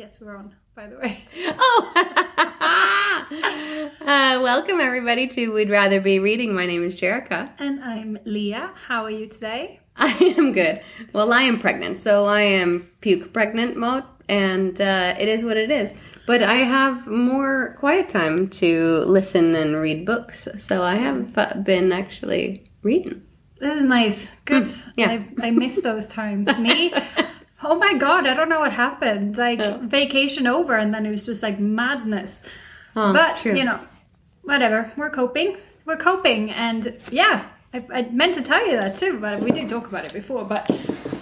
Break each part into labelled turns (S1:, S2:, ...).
S1: Yes, we're on, by the way.
S2: Oh! Welcome, everybody, to We'd Rather Be Reading. My name is Jerrica.
S1: And I'm Leah. How are you today?
S2: I am good. Well, I am pregnant, so I am puke pregnant mode, and it is what it is. But I have more quiet time to listen and read books, so I have been actually reading.
S1: This is nice. Good.
S2: Yeah.
S1: I miss those times. Me? Oh my God, I don't know what happened. Vacation over, and then it was just like madness. But,
S2: true.
S1: you know, whatever. We're coping. And yeah, I meant to tell you that too, but we did talk about it before. But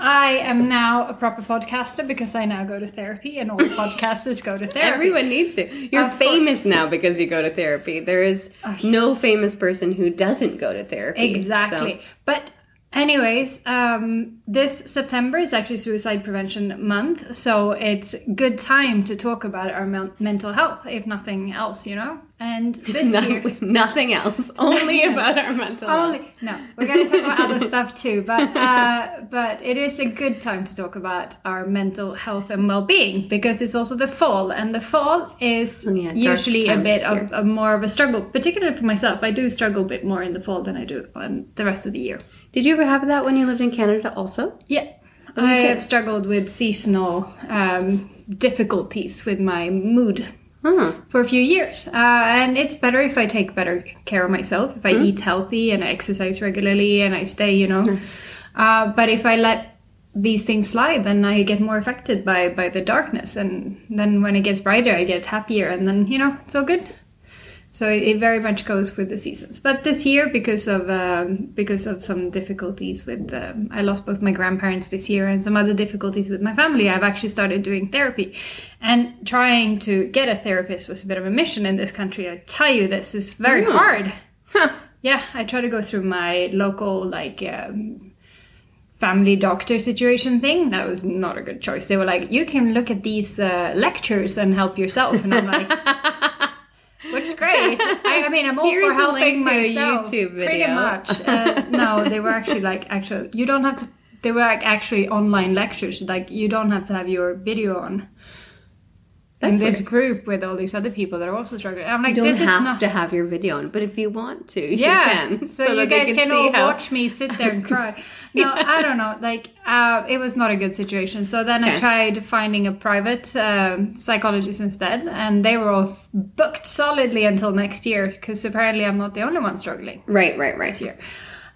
S1: I am now a proper podcaster because I now go to therapy, and all podcasters go to therapy.
S2: Everyone needs to. You're famous now because you go to therapy. There is no famous person who doesn't go to therapy.
S1: Exactly. So. But anyways, this September is actually Suicide Prevention Month, so it's good time to talk about our mental health, if nothing else, you know? And this year...
S2: Nothing else, only about our mental health.
S1: No, we're going to talk about other stuff too, but it is a good time to talk about our mental health and well-being, because it's also the fall, and the fall is usually a bit of more of a struggle, particularly for myself. I do struggle a bit more in the fall than I do on the rest of the year.
S2: Did you ever have that when you lived in Canada also?
S1: Yeah. I have struggled with seasonal difficulties with my mood for a few years. And it's better if I take better care of myself, if I eat healthy and I exercise regularly and I stay, you know. Nice. But if I let these things slide, then I get more affected by the darkness. And then when it gets brighter, I get happier. And then, you know, it's all good. So it very much goes with the seasons. But this year, because of some difficulties with, I lost both my grandparents this year and some other difficulties with my family, I've actually started doing therapy. And trying to get a therapist was a bit of a mission in this country. I tell you, this is very hard. Huh. Yeah, I tried to go through my local, family doctor situation thing. That was not a good choice. They were like, you can look at these lectures and help yourself. And I'm like... Which is great. I mean, I'm all for helping myself.
S2: A YouTube video.
S1: Pretty much. No, they were actually you don't have to, they were actually online lectures. Like, you don't have to have your video on. That's in this group with all these other people that are also struggling. I'm like,
S2: you don't have to have your video on, but if you want to, you can.
S1: So you guys can all watch me sit there and cry. No, I don't know. It was not a good situation. So then I tried finding a private psychologist instead, and they were all booked solidly until next year, because apparently I'm not the only one struggling.
S2: Right.
S1: This year.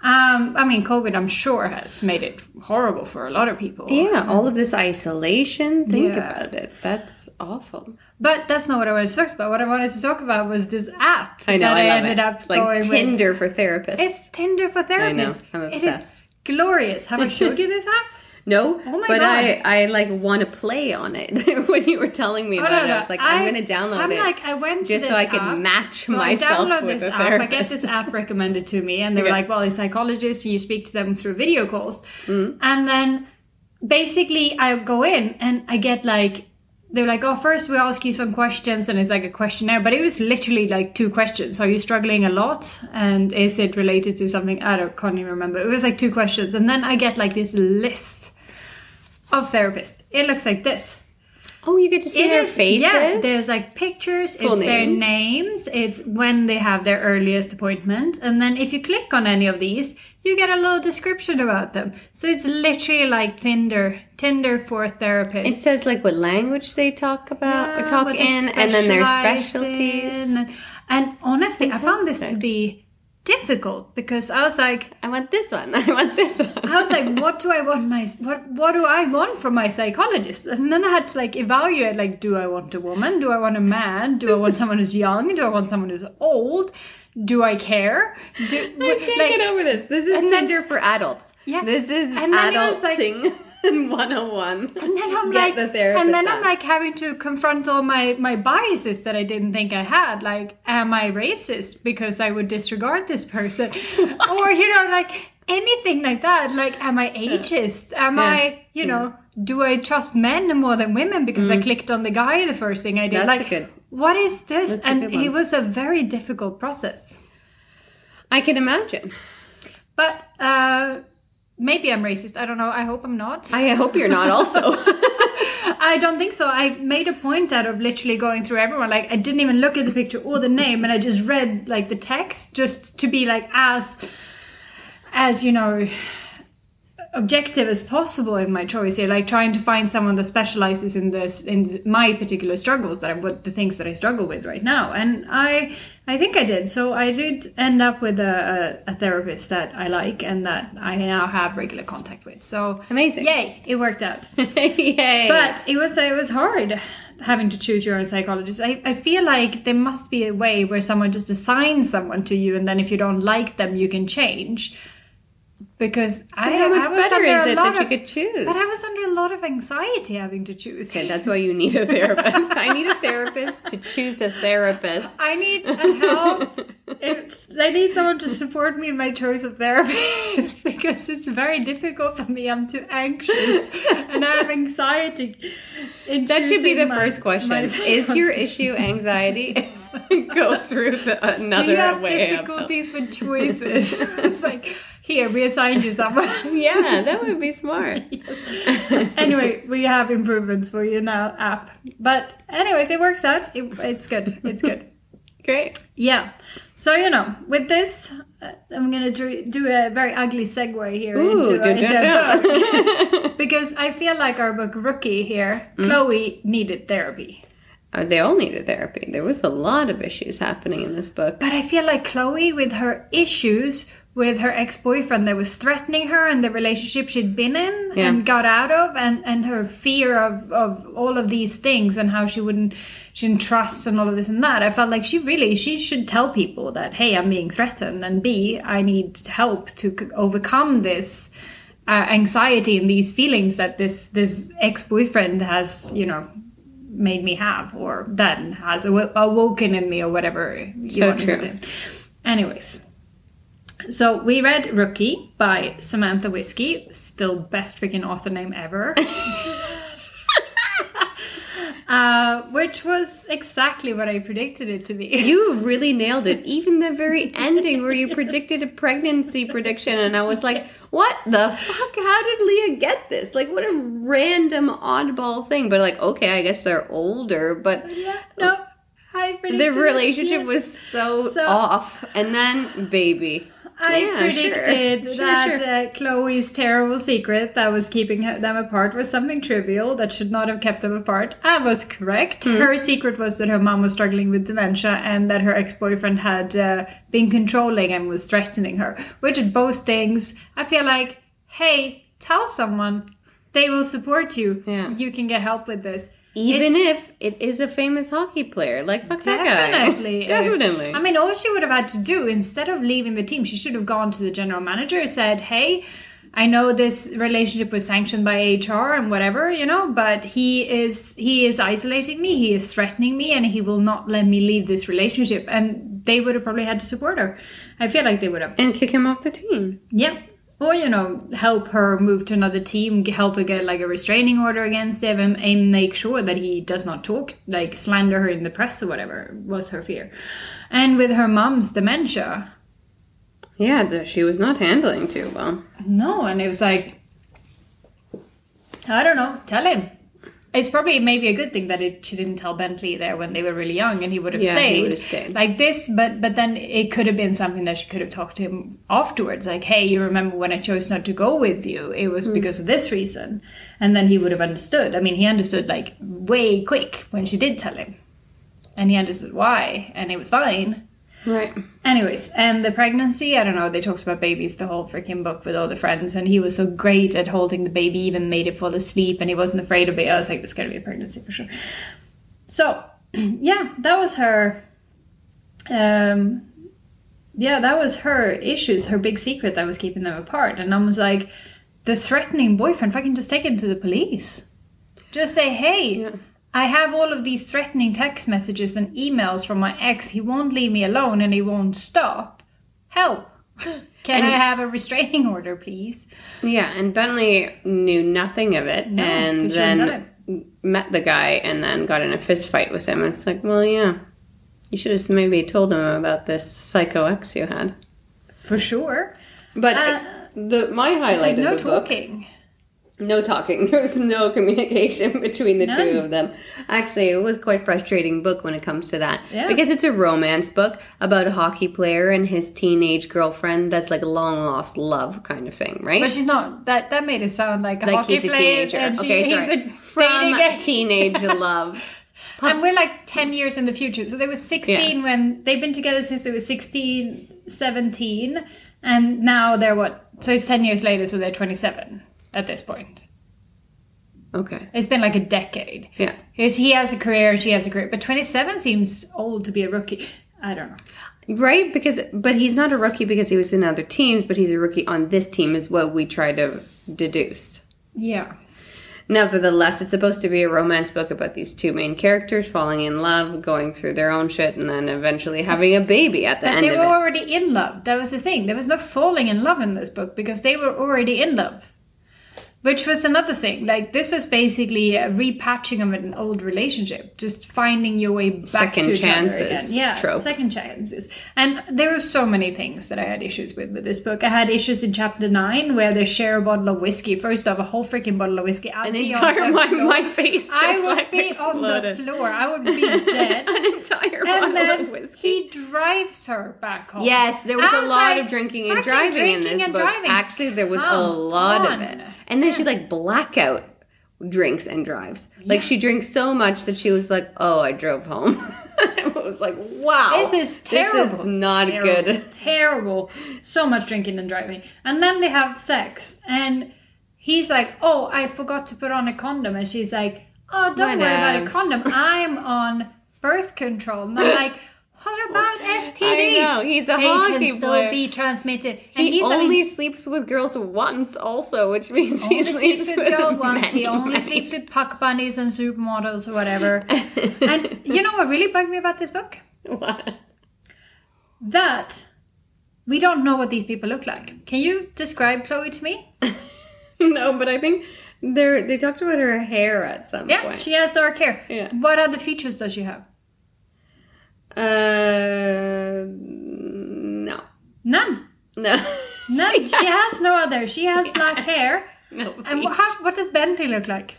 S1: I mean, COVID, I'm sure, has made it horrible for a lot of people.
S2: Yeah, all of this isolation. Think about it. That's awful.
S1: But that's not what I wanted to talk about. What I wanted to talk about was this app.
S2: I know,
S1: I ended up going with.
S2: Tinder for therapists.
S1: It's Tinder for therapists.
S2: I know, I'm obsessed.
S1: It is glorious. Have I showed you this app?
S2: No,
S1: oh my
S2: but
S1: God.
S2: I want to play on it. When you were telling me about it, I was like, I'm going to download it.
S1: I went
S2: just
S1: to
S2: so I
S1: this
S2: could
S1: app.
S2: match
S1: so
S2: myself
S1: I
S2: with
S1: this
S2: a
S1: app.
S2: therapist.
S1: I get this app recommended to me, and they were like, well, it's psychologists, you speak to them through video calls. And then basically I go in and I get they're like, oh, first we ask you some questions, and it's like a questionnaire, but it was literally like 2 questions. Are you struggling a lot? And is it related to something? Can't even remember. It was like 2 questions. And then I get this list of therapists. It looks like this.
S2: Oh, you get to see their faces?
S1: Yeah, there's pictures,
S2: Full
S1: it's
S2: names.
S1: their names, it's when they have their earliest appointment. And then if you click on any of these, you get a little description about them. So it's literally like Tinder for therapists.
S2: It says what language they talk about, talk in, and then their specialties.
S1: And honestly, I found this to be difficult, because I was like,
S2: I want this one. I want this one.
S1: I was like, what do I want what do I want from my psychologist? And then I had to evaluate, do I want a woman? Do I want a man? Do I want someone who's young? Do I want someone who's old? Do I care? I
S2: can't get over this. This is Tinder for adults.
S1: Yeah.
S2: This is adulting. 101.
S1: And then I'm
S2: the therapist.
S1: And then I'm having to confront all my biases that I didn't think I had. Am I racist because I would disregard this person? Or, anything like that. Am I ageist? Am I, do I trust men more than women because I clicked on the guy the first thing I did?
S2: That's good.
S1: What is this?
S2: That's
S1: and
S2: it
S1: was a very difficult process.
S2: I can imagine.
S1: But maybe I'm racist. I don't know. I hope I'm not.
S2: I hope you're not also.
S1: I don't think so. I made a point out of literally going through everyone. Like, I didn't even look at the picture or the name, and I just read like the text just to be like as you know, objective as possible in my choice here, like trying to find someone that specializes in this, in my particular struggles, the things that I struggle with right now. And I think I did. So I did end up with a therapist that I like and that I now have regular contact with. So
S2: amazing.
S1: Yay, it worked out.
S2: Yay.
S1: But it was hard having to choose your own psychologist. I feel like there must be a way where someone just assigns someone to you, and then if you don't like them, you can change. Because I was under a lot
S2: that you could choose?
S1: But I was under a lot of anxiety having to choose.
S2: Okay, that's why you need a therapist. I need a therapist to choose a therapist.
S1: I need help. I need someone to support me in my choice of therapist because it's very difficult for me. I'm too anxious and I have anxiety. That
S2: should be the first question. Is your issue anxiety? Go through another way.
S1: You have difficulties with choices. It's like, here, we assigned you someone.
S2: Yeah, that would be smart.
S1: Yes. Anyway, we have improvements for you now, app. But anyways, it works out. It's good. It's good.
S2: Great.
S1: Yeah. So, with this, I'm going to do a very ugly segue here into our book. Because I feel like our book Rookie here, Chloe needed therapy.
S2: They all needed therapy. There was a lot of issues happening in this book.
S1: But I feel like Chloe, with her issues with her ex-boyfriend that was threatening her and the relationship she'd been in and got out of, and her fear of all of these things and how she didn't trust and all of this and that. I felt like she should tell people that, hey, I'm being threatened, and B, I need help to overcome this anxiety and these feelings that this ex-boyfriend has, made me have, or that has awoken in me, or whatever.
S2: So true.
S1: Anyways. So we read Rookie by Samantha Whiskey, still best freaking author name ever. Which was exactly what I predicted it to be.
S2: You really nailed it. Even the very ending where you predicted a pregnancy prediction, and I was like, what the fuck? How did Leah get this? Like, what a random oddball thing. But like, okay, I guess they're older, but
S1: yeah, no, I predicted
S2: the relationship was so off. And then baby.
S1: I predicted that Chloe's terrible secret that was keeping them apart was something trivial that should not have kept them apart. I was correct. Her secret was that her mom was struggling with dementia and that her ex-boyfriend had been controlling and was threatening her. Which is both things. I feel like, hey, tell someone. They will support you. Yeah. You can get help with this.
S2: Even if it is a famous hockey player, like fuck that guy. Definitely.
S1: I mean, all she would have had to do, instead of leaving the team, she should have gone to the general manager and said, hey, I know this relationship was sanctioned by HR and whatever, but he is isolating me, he is threatening me, and he will not let me leave this relationship. And they would have probably had to support her. I feel like they would have.
S2: And kick him off the team.
S1: Yeah. Or, help her move to another team, help her get like a restraining order against him, and make sure that he does not slander her in the press or whatever was her fear. And with her mom's dementia.
S2: Yeah, she was not handling too well.
S1: No, and it was like, I don't know, tell him. It's probably maybe a good thing that she didn't tell Bentley there when they were really young, and he would have stayed.
S2: He would have stayed.
S1: Like this, but then it could have been something that she could have talked to him afterwards. Like, hey, you remember when I chose not to go with you? It was because of this reason. And then he would have understood. I mean, he understood like way quick when she did tell him. And he understood why, and it was fine.
S2: Right.
S1: Anyways, and the pregnancy, I don't know, they talked about babies the whole freaking book with all the friends, and he was so great at holding the baby, even made it fall asleep, and he wasn't afraid of it. I was like, this gotta be a pregnancy for sure. So, yeah, that was her, that was her issues, her big secret that was keeping them apart. And I was like, the threatening boyfriend, fucking just take him to the police. Just say, hey, I have all of these threatening text messages and emails from my ex. He won't leave me alone and he won't stop. Help. Can I have a restraining order, please?
S2: Yeah, and Bentley knew nothing of it, and then met the guy and then got in a fist fight with him. It's like, well, yeah, you should have maybe told him about this psycho ex you had.
S1: For sure.
S2: But my highlight of the book...
S1: talking.
S2: No talking. There was no communication between the two of them. Actually, it was quite a frustrating book when it comes to that. Yeah. Because it's a romance book about a hockey player and his teenage girlfriend that's like a long-lost love kind of thing, right?
S1: But she's not. That made it sound like a hockey player.
S2: Teenager. Okay, sorry. From teenage love.
S1: And we're like 10 years in the future. So they were 16 when... They've been together since they were 16, 17. And now they're what? So it's 10 years later, so they're 27. At this point.
S2: Okay.
S1: It's been like a decade.
S2: Yeah.
S1: He has a career, she has a career. But 27 seems old to be a rookie. I don't know.
S2: Right? But he's not a rookie because he was in other teams, but he's a rookie on this team is what we try to deduce.
S1: Yeah.
S2: Nevertheless, it's supposed to be a romance book about these two main characters falling in love, going through their own shit, and then eventually having a baby at the end of it.
S1: But they were already in love. That was the thing. There was no falling in love in this book because they were already in love. Which was another thing. Like, this was basically a repatching of an old relationship. Just finding your way back to each other again. Yeah, trope. Second chances. And there were so many things that I had issues with this book. I had issues in chapter 9 where they share a bottle of whiskey. First off, a whole freaking bottle of whiskey.
S2: My face just
S1: I would be exploded. On the floor. I would be dead.
S2: An entire bottle of whiskey.
S1: He drives her back home.
S2: Yes, there was a lot of drinking and driving in this book. Actually, there was a lot of it. And then she like blackout drinks and drives. Like she drinks so much that she was like, "Oh, I drove home." I was like, "Wow,
S1: this is terrible.
S2: This is not good.
S1: Terrible. So much drinking and driving." And then they have sex, and he's like, "Oh, I forgot to put on a condom," and she's like, "Oh, don't worry about a condom. I'm on birth control." And I'm like, what about STDs?
S2: I know, he's a hockey player.
S1: They can still be transmitted.
S2: And he only sleeps with girls once also, which means he sleeps with girls once.
S1: He only sleeps with puck bunnies and supermodels or whatever. And you know what really bugged me about this book?
S2: What?
S1: That we don't know what these people look like. Can you describe Chloe to me?
S2: No, but I think they talked about her hair at some point.
S1: Yeah, she has dark hair.
S2: Yeah.
S1: What other features does she have?
S2: No.
S1: None.
S2: No.
S1: None. She has no other. She has black hair.
S2: No.
S1: And what does Bentley look like?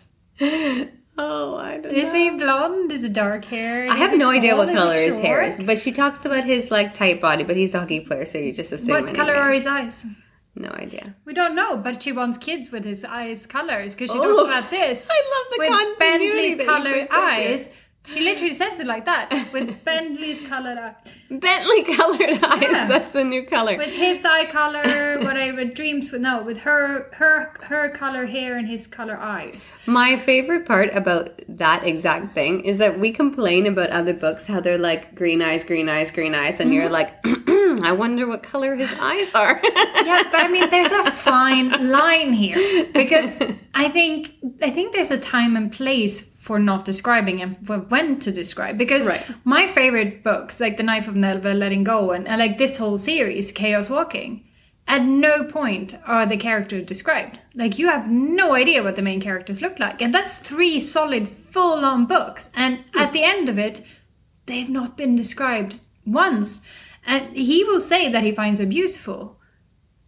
S2: Oh, I don't know.
S1: Is he blonde? Is it dark hair?
S2: I have no idea what color his hair is, but she talks about his like tight body, but he's a hockey player, so you just assume.
S1: What color are his eyes?
S2: No idea.
S1: We don't know, but she wants kids with his eyes colors because she talks about this.
S2: I love the continuity.
S1: Bentley's colored eyes. She literally says it like that. With Bentley's colored eyes.
S2: Bentley colored eyes. Yeah. That's the new color.
S1: With his eye color, whatever, dreams with, no, with her color hair and his color eyes.
S2: My favorite part about that exact thing is that we complain about other books, how they're like green eyes, green eyes, green eyes. And you're like, I wonder what color his eyes are.
S1: Yeah, but I mean, there's a fine line here. Because I think there's a time and place for not describing and for when to describe. Because my favorite books, like The Knife of Nelva, Letting Go, and like this whole series, Chaos Walking, at no point are the characters described. Like, you have no idea what the main characters look like. And that's 3 solid, full-on books. And at the end of it, they've not been described once. And he will say that he finds her beautiful.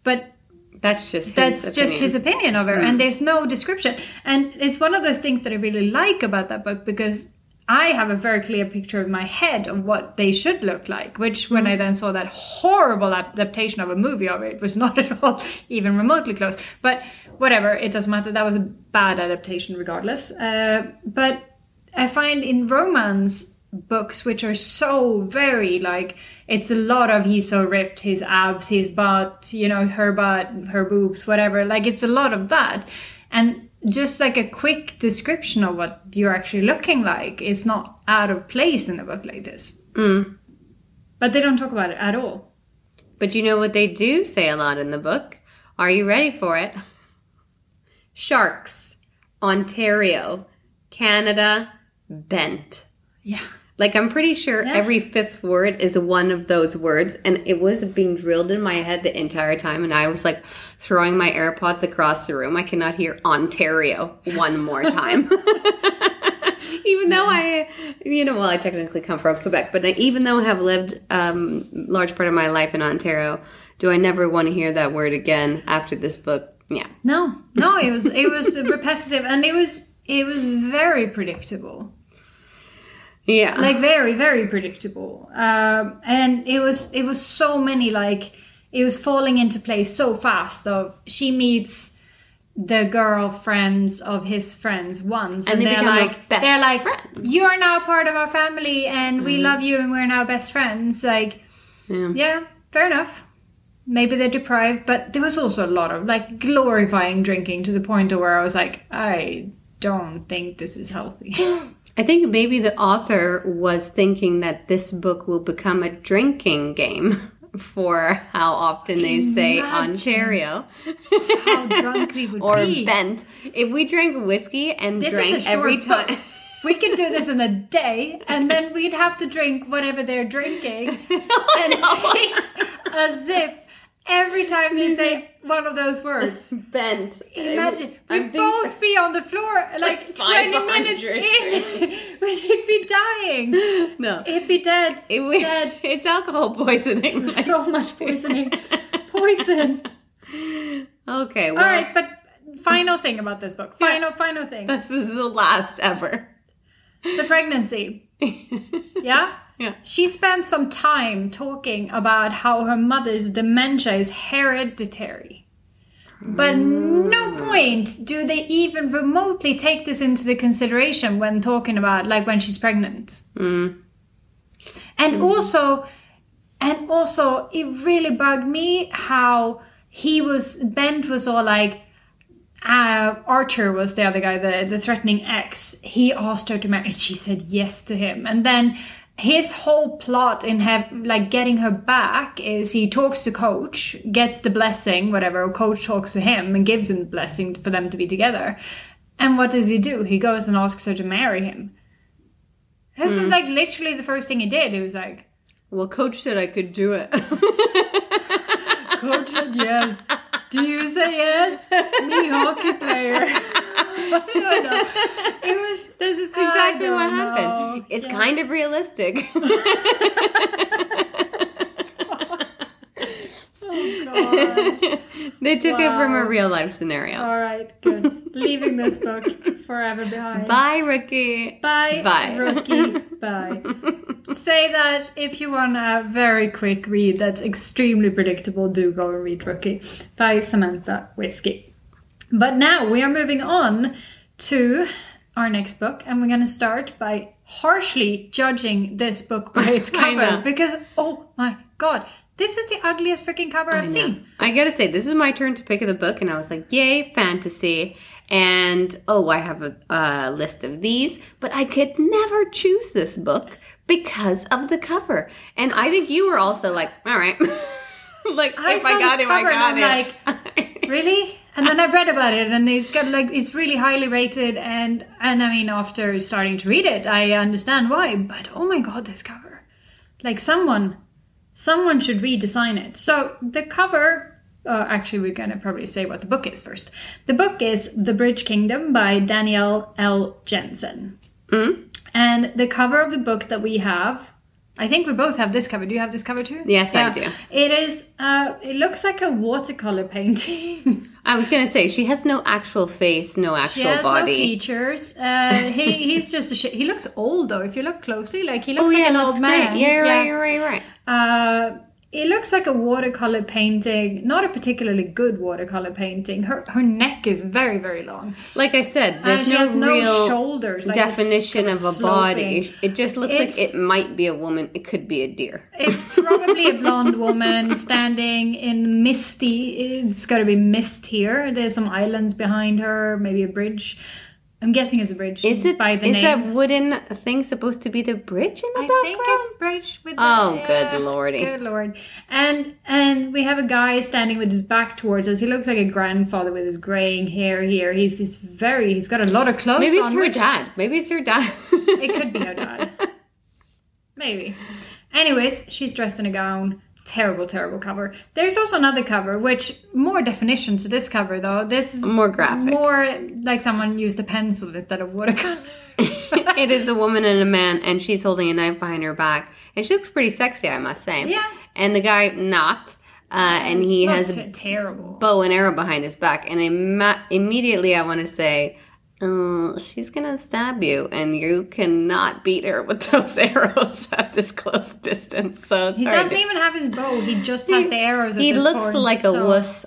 S1: But
S2: that's just
S1: his opinion of her, and there's no description. And it's one of those things that I really like about that book, because I have a very clear picture in my head of what they should look like, which when I then saw that horrible adaptation of a movie of it was not at all even remotely close. But whatever, it doesn't matter. That was a bad adaptation regardless. But I find in romance books, which are so very like, it's a lot of he's so ripped, his abs, his butt, her butt, her boobs, whatever, like it's a lot of that, and just like a quick description of what you're actually looking like is not out of place in a book like this. But they don't talk about it at all.
S2: But you know what they do say a lot in the book? Are you ready for it? Sharks, Ontario, Canada, bent.
S1: Yeah.
S2: Like, I'm pretty sure every 5th word is one of those words. And it was being drilled in my head the entire time. And I was like throwing my AirPods across the room. I cannot hear Ontario one more time. Even though I technically come from Quebec. But even though I have lived large part of my life in Ontario, do I never want to hear that word again after this book Yeah.
S1: No, it was repetitive, and it was very predictable.
S2: Yeah.
S1: Like very, very predictable. And it was so many, like, it was falling into place so fast. Of she meets the girlfriends of his friends once, and they're like
S2: friends.
S1: You are now part of our family, and we love you, and we're now best friends. Like, yeah, fair enough. Maybe they're deprived, but there was also a lot of like glorifying drinking to the point of where I was like, I don't think this is healthy.
S2: I think maybe the author was thinking that this book will become a drinking game for how often they say Ontario.
S1: How drunk we would
S2: or
S1: be.
S2: Or bent. If we drank whiskey and
S1: this
S2: drank every time.
S1: We could do this in a day, and then we'd have to drink whatever they're drinking and take a sip every time they say one of those words.
S2: Bent.
S1: Imagine, we'd both be on the floor like 20 minutes in. We should be dying.
S2: No.
S1: It'd be dead. Dead.
S2: It's alcohol poisoning.
S1: So much poisoning. Poison.
S2: Okay, well.
S1: All right, but final thing about this book. Final thing.
S2: This is the last ever.
S1: The pregnancy. Yeah?
S2: Yeah.
S1: She spent some time talking about how her mother's dementia is hereditary. But no point do they even remotely take this into the consideration when talking about, like, when she's pregnant. And also, it really bugged me how Bent was all like, Archer was the other guy, the threatening ex. He asked her to marry, and she said yes to him. And then his whole plot in getting her back is he talks to Coach, gets the blessing, whatever. Coach talks to him and gives him the blessing for them to be together. And what does he do? He goes and asks her to marry him. This is like literally the first thing he did. He was like,
S2: well, Coach said I could do it.
S1: Coach said yes. Do you say yes? Me hockey player. I don't know.
S2: This is exactly what happened. It's kind of realistic.
S1: Oh, God.
S2: They took it from a real life scenario.
S1: All right, good. Leaving this book forever behind.
S2: Bye, Rookie.
S1: Bye, Rookie. Bye. Say that if you want a very quick read that's extremely predictable, do go and read Rookie by Samantha Whiskey. But now we are moving on to our next book, and we're going to start by harshly judging this book by its cover. Because, oh my God, this is the ugliest freaking cover I've seen.
S2: I gotta say, this is my turn to pick the book, and I was like, yay, fantasy. And, I have a list of these, but I could never choose this book because of the cover. And I think you were also like, all right. Like, if I got him, I got him.
S1: Like, really? And then I read about it, and it's really highly rated, and I mean, after starting to read it, I understand why. But oh my God, this cover! Like, someone should redesign it. So the cover. Actually, we're gonna probably say what the book is first. The book is The Bridge Kingdom by Danielle L. Jensen. And the cover of the book that we have, I think we both have this cover. Do you have this cover too?
S2: Yes, yeah. I do.
S1: It is. It looks like a watercolor painting.
S2: I was gonna say she has no actual face, no actual body. She has no
S1: features. He's just he looks old though. If you look closely, like he looks like an old man.
S2: Great. Yeah, you're right.
S1: It looks like a watercolor painting, not a particularly good watercolor painting. Her neck is very, very long.
S2: Like I said, there's
S1: no
S2: real
S1: shoulders,
S2: definition of a body. It just looks like it might be a woman. It could be a deer.
S1: It's probably a blonde woman standing in misty. It's got to be mist here. There's some islands behind her, maybe a bridge. I'm guessing it's a bridge.
S2: Is it?
S1: By the
S2: is
S1: name.
S2: That wooden thing supposed to be the bridge in the background?
S1: I think it's bridge with.
S2: Good lordy!
S1: Good lord! And we have a guy standing with his back towards us. He looks like a grandfather with his graying hair here. He's got a lot of clothes.
S2: Maybe it's her dad. Maybe it's her dad.
S1: It could be her dad. Maybe. Anyways, she's dressed in a gown. Terrible, terrible cover. There's also another cover, which more definition to this cover though. This is
S2: more graphic.
S1: More like someone used a pencil instead of watercolor.
S2: It is a woman and a man, and she's holding a knife behind her back. And she looks pretty sexy, I must say.
S1: Yeah.
S2: And the guy, not. And he has a
S1: terrible
S2: bow and arrow behind his back. And immediately I want to say, she's going to stab you. And you cannot beat her with those arrows at this close distance. So
S1: he doesn't even have his bow. He just has the arrows at
S2: He
S1: this
S2: looks
S1: point,
S2: like a wuss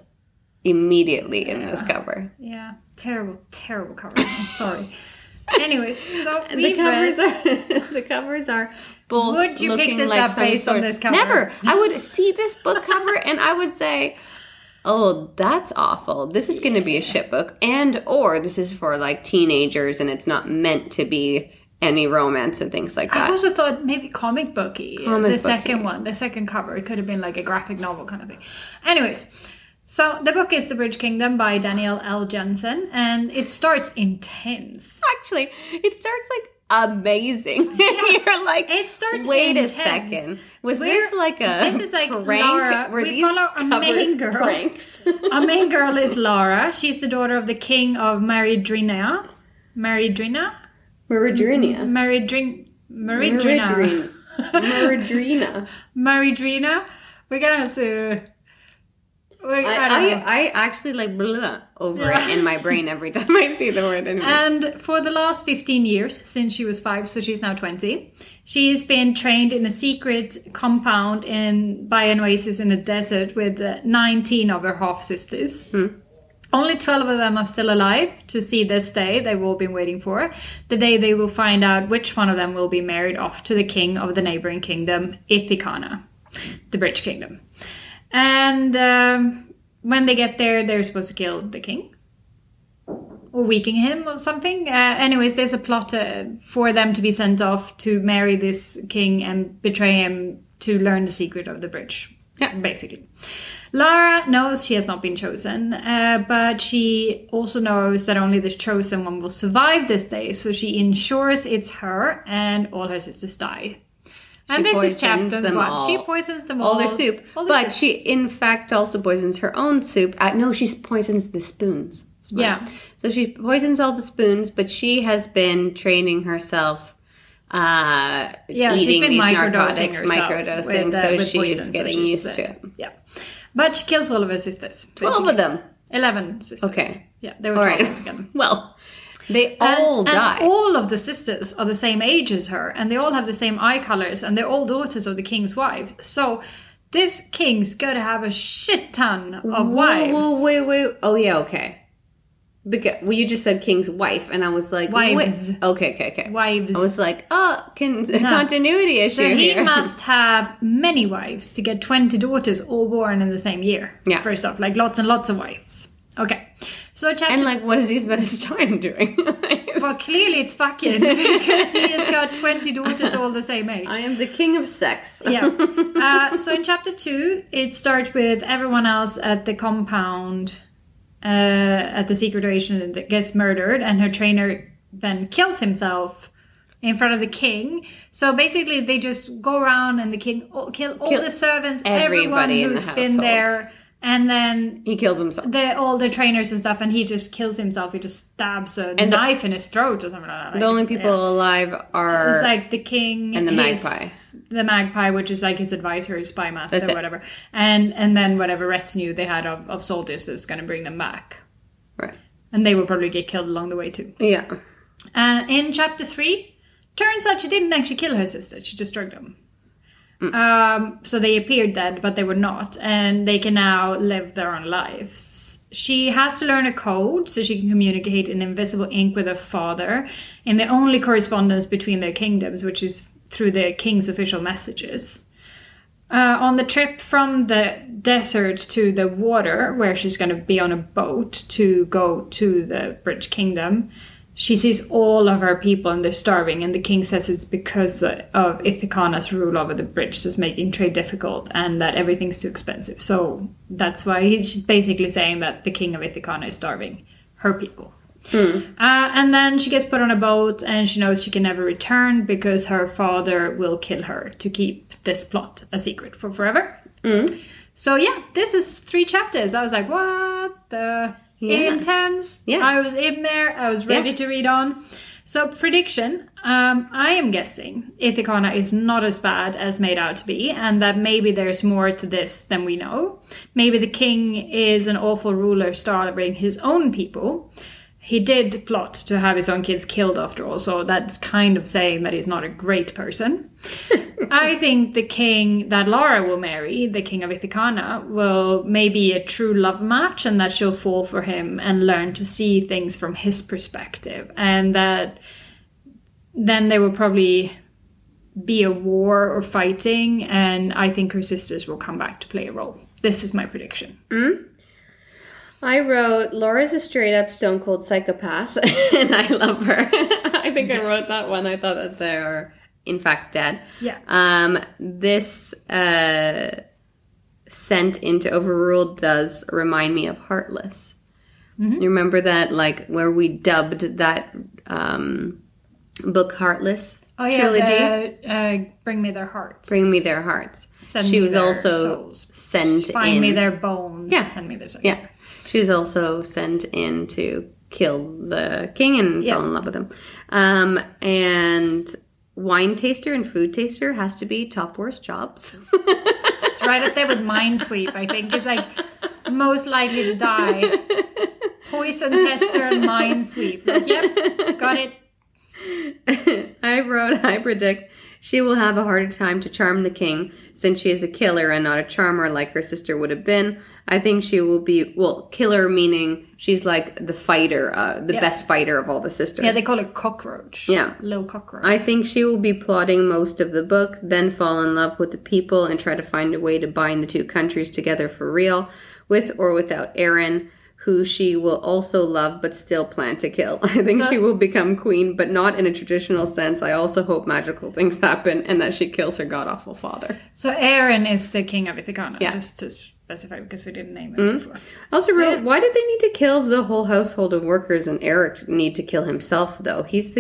S2: immediately in this cover.
S1: Yeah. Terrible cover. I'm sorry. Anyways, so
S2: the covers are both.
S1: Would you pick this up based on this cover?
S2: Never. I would see this book cover and I would say, "Oh, that's awful. This is going to be a shit book," or this is for like teenagers and it's not meant to be any romance and things like that.
S1: I also thought maybe comic booky. The second cover, it could have been like a graphic novel kind of thing. Anyways. So the book is The Bridge Kingdom by Danielle L. Jensen, and it starts intense.
S2: Actually, it starts like amazing. You're like,
S1: it starts
S2: wait
S1: intense.
S2: A second. This like
S1: this is like
S2: prank?
S1: Laura. We follow a main girl.
S2: Pranks?
S1: Our main girl is Laura. She's the daughter of the king of Maridrina. Maridrina. We're gonna have to.
S2: I actually like blah over it in my brain every time I see the word. Anyway.
S1: And for the last 15 years, since she was 5, so she's now 20, she's been trained in a secret compound by an oasis in the desert with 19 of her half-sisters. Only 12 of them are still alive to see this day they've all been waiting for. The day they will find out which one of them will be married off to the king of the neighboring kingdom, Ithacana, the Bridge Kingdom. And when they get there, they're supposed to kill the king. Or weaken him or something. Anyways, there's a plot for them to be sent off to marry this king and betray him to learn the secret of the bridge. Yeah, basically. Lara knows she has not been chosen, but she also knows that only the chosen one will survive this day. So she ensures it's her and all her sisters die. And this is chapter 1. She poisons them all.
S2: All their soup. She, in fact, also poisons her own soup. No, she poisons the spoons.
S1: Yeah.
S2: So she poisons all the spoons, but she has been training herself eating
S1: she's been
S2: these
S1: microdosing
S2: microdosing, so she's getting used to it.
S1: Yeah. But she kills all of her sisters.
S2: 12 of them.
S1: 11 sisters.
S2: Okay.
S1: Yeah, they were 12 altogether.
S2: Well... They all die.
S1: And all of the sisters are the same age as her, and they all have the same eye colors, and they're all daughters of the king's wives. So this king's got to have a shit ton of wives.
S2: Wait. Oh, yeah, okay. Because you just said king's wife, and I was like...
S1: Wives.
S2: Wait. Okay.
S1: Wives.
S2: I was like, continuity issue
S1: So he
S2: here.
S1: must have many wives to get 20 daughters all born in the same year.
S2: Yeah.
S1: First off, like lots and lots of wives. Okay. So
S2: and what does he spend his time doing?
S1: Well, clearly it's fucking because he has got 20 daughters all the same age.
S2: I am the king of sex.
S1: Yeah. So in chapter 2, it starts with everyone else at the compound, at the secret oasis that gets murdered, and her trainer then kills himself in front of the king. So basically, they just go around and the king kill all the servants, everyone who's been there. And then
S2: he kills himself.
S1: All the trainers and stuff, and he just kills himself. He just stabs a knife in his throat or something like that.
S2: The only people alive are...
S1: It's like the king...
S2: And the magpie.
S1: The magpie, which is like his advisor, his spy master, or whatever. And then whatever retinue they had of soldiers that's going to bring them back.
S2: Right.
S1: And they will probably get killed along the way too.
S2: Yeah.
S1: In chapter 3, turns out she didn't actually kill her sister. She just drugged them. So they appeared dead, but they were not, and they can now live their own lives. She has to learn a code so she can communicate in invisible ink with her father in the only correspondence between their kingdoms, which is through the king's official messages. On the trip from the desert to the water, where she's going to be on a boat to go to the Bridge Kingdom, she sees all of her people and they're starving, and the king says it's because of Ithacana's rule over the bridge that's making trade difficult and that everything's too expensive. So that's why she's basically saying that the king of Ithacana is starving her people. And then she gets put on a boat and she knows she can never return because her father will kill her to keep this plot a secret for forever. So yeah, this is 3 chapters. I was like, what the... intense.
S2: Yeah.
S1: I was in there. I was ready to read on. So prediction, I am guessing Ithacana is not as bad as made out to be, and that maybe there's more to this than we know. Maybe the king is an awful ruler starving his own people. He did plot to have his own kids killed after all, so that's kind of saying that he's not a great person. I think the king that Lara will marry, the king of Ithacana, will maybe a true love match, and that she'll fall for him and learn to see things from his perspective. And that then there will probably be a war or fighting, and I think her sisters will come back to play a role. This is my prediction.
S2: I wrote, Laura's a straight up stone cold psychopath, and I love her. I think I wrote that one. I thought that they're, in fact, dead.
S1: Yeah.
S2: This Sent into Overruled does remind me of Heartless. You remember that, like, where we dubbed that book Heartless?
S1: Oh, yeah, trilogy? Bring Me Their Hearts.
S2: Bring Me Their Hearts.
S1: She was also
S2: souls. Sent
S1: Find
S2: in.
S1: me their bones.
S2: Yeah.
S1: Send me their souls.
S2: Yeah. She was also sent in to kill the king and fell in love with him. And wine taster and food taster has to be top worst jobs.
S1: It's right up there with Minesweep, I think. It's like most likely to die. Poison tester and Minesweep. Like, yep, got it.
S2: I predict she will have a harder time to charm the king since she is a killer and not a charmer like her sister would have been. I think she will be, killer meaning she's like the fighter, the best fighter of all the sisters.
S1: Yeah, they call it cockroach.
S2: Yeah.
S1: Little cockroach.
S2: I think she will be plotting most of the book, then fall in love with the people and try to find a way to bind the two countries together for real, with or without Aaron, who she will also love but still plan to kill. I think she will become queen, but not in a traditional sense. I also hope magical things happen and that she kills her god-awful father.
S1: So Aaron is the king of Ithacana, just to specify, because we didn't name it before.
S2: I also wrote, why did they need to kill the whole household of workers and Eric need to kill himself, though? He's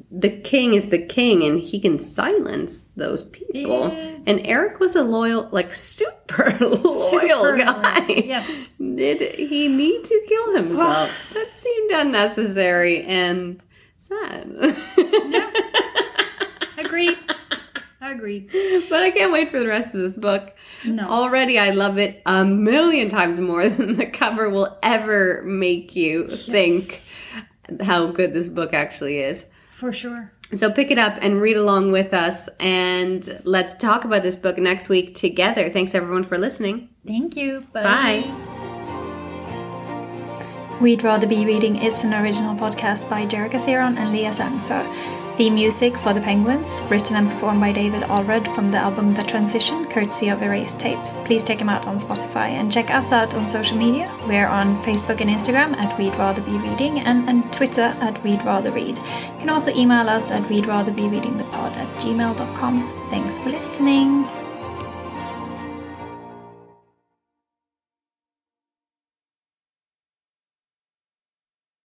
S2: the king is the king and he can silence those people. Yeah. And Eric was a loyal, super loyal guy.
S1: Yes.
S2: Did he need to kill himself? That seemed unnecessary and sad.
S1: Yeah. Agreed.
S2: But I can't wait for the rest of this book.
S1: No.
S2: Already I love it a million times more than the cover will ever make you think how good this book actually is.
S1: For sure.
S2: So pick it up and read along with us, and let's talk about this book next week together. Thanks everyone for listening.
S1: Thank you.
S2: Bye.
S1: We'd Rather Be Reading is an original podcast by Jerrica and Leah Sanford. Theme music for The Penguins, written and performed by David Allred from the album The Transition, courtesy of Erased Tapes. Please check him out on Spotify and check us out on social media. We're on Facebook and Instagram at We'd Rather Be Reading and on Twitter at We'd Rather Read. You can also email us at we'dratherbereadingthepod@gmail.com. Thanks for listening.